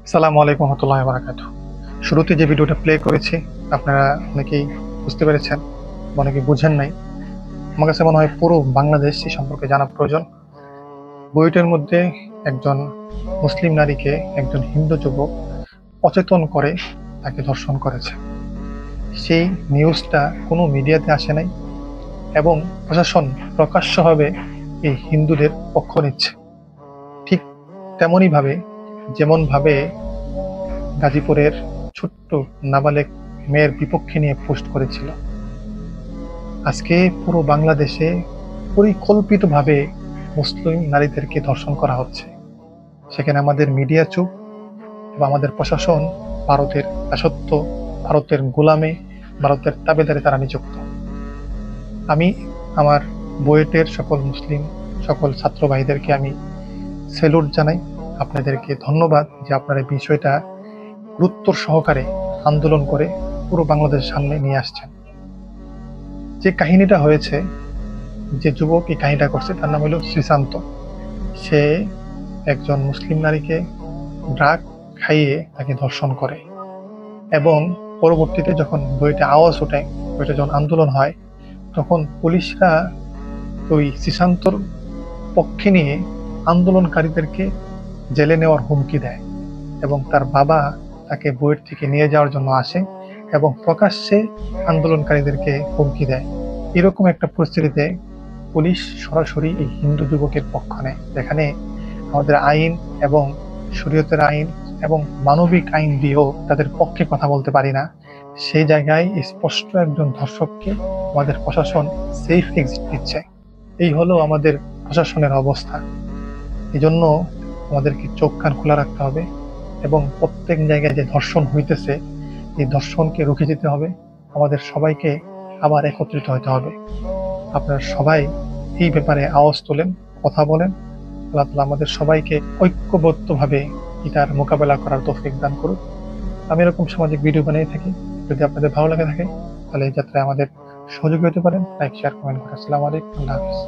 আসসালামু আলাইকুম রহমতুল্লাহি ওয়া বারাকাতুহু। শুরুতে যে ভিডিওটা প্লে করেছি আপনারা অনেকেই বুঝতে পেরেছেন, অনেকে বুঝেন নাই। আমার কাছে মনে হয় পুরো বাংলাদেশ এই সম্পর্কে জানা প্রয়োজন। বুয়েটের মধ্যে একজন মুসলিম নারীকে একজন হিন্দু যুবক অচেতন করে তাকে ধর্ষণ করেছে। সেই নিউজটা কোনো মিডিয়াতে আসে নাই এবং প্রশাসন প্রকাশ্যভাবে এই হিন্দুদের পক্ষ নিচ্ছে। ঠিক তেমনইভাবে যেমনভাবে গাজীপুরের ছোট্ট নাবালেক মেয়ের বিপক্ষে নিয়ে পোস্ট করেছিল, আজকে পুরো বাংলাদেশে পরিকল্পিতভাবে মুসলিম নারীদেরকে ধর্ষণ করা হচ্ছে। সেখানে আমাদের মিডিয়া চুপ এবং আমাদের প্রশাসন ভারতের দাসত্ব, ভারতের গোলামে, ভারতের তাবেদারে তারা নিযুক্ত। আমি আমার বুয়েটের সকল মুসলিম সকল ছাত্র ভাইদেরকে আমি স্যালুট জানাই। আপনাদেরকে ধন্যবাদ যে আপনারা এই বিষয়টা গুরুত্ব সহকারে আন্দোলন করে পুরো বাংলাদেশের সামনে নিয়ে আসছেন। যে কাহিনীটা হয়েছে, যে যুবক এই কাহিনীটা করছে তার নাম হলো শ্রীশান্ত। সে একজন মুসলিম নারীকে ড্রাগ খাইয়ে তাকে ধর্ষণ করে এবং পরবর্তীতে যখন বইটা আওয়াজ ওঠে, বইটা যখন আন্দোলন হয়, তখন পুলিশরা ওই শ্রীশান্তর পক্ষে নিয়ে আন্দোলনকারীদেরকে জেলে নেওয়ার হুমকি দেয় এবং তার বাবা তাকে বুয়েট থেকে নিয়ে যাওয়ার জন্য আসে এবং প্রকাশ্যে আন্দোলনকারীদেরকে হুমকি দেয়। এরকম একটা পরিস্থিতিতে পুলিশ সরাসরি এই হিন্দু যুবকের পক্ষ নেয়, যেখানে আমাদের আইন এবং শরীয়তের আইন এবং মানবিক আইন দিয়েও তাদের পক্ষে কথা বলতে পারি না। সেই জায়গায় স্পষ্ট একজন ধর্ষককে আমাদের প্রশাসন সেফ এক্সিট দিচ্ছে। এই হলো আমাদের প্রশাসনের অবস্থা। এই জন্য আমাদেরকে চোখ কান খোলা রাখতে হবে এবং প্রত্যেক জায়গায় যে ধর্ষণ হইতেছে এই ধর্ষণকে রুখে দিতে হবে। আমাদের সবাইকে আবার একত্রিত হতে হবে। আপনারা সবাই এই ব্যাপারে আওয়াজ তোলেন, কথা বলেন। আল্লাহ তাআলা আমাদের সবাইকে ঐক্যবদ্ধভাবে এটার মোকাবেলা করার তৌফিক দান করুন। আমি এরকম সামাজিক ভিডিও বানিয়ে থাকি। যদি আপনাদের ভালো লাগে থাকে তাহলে এই যাত্রায় আমাদের সহযোগী হতে পারেন। লাইক, শেয়ার, কমেন্ট করে। আসসালামু আলাইকুম, আল্লাহ হাফেজ।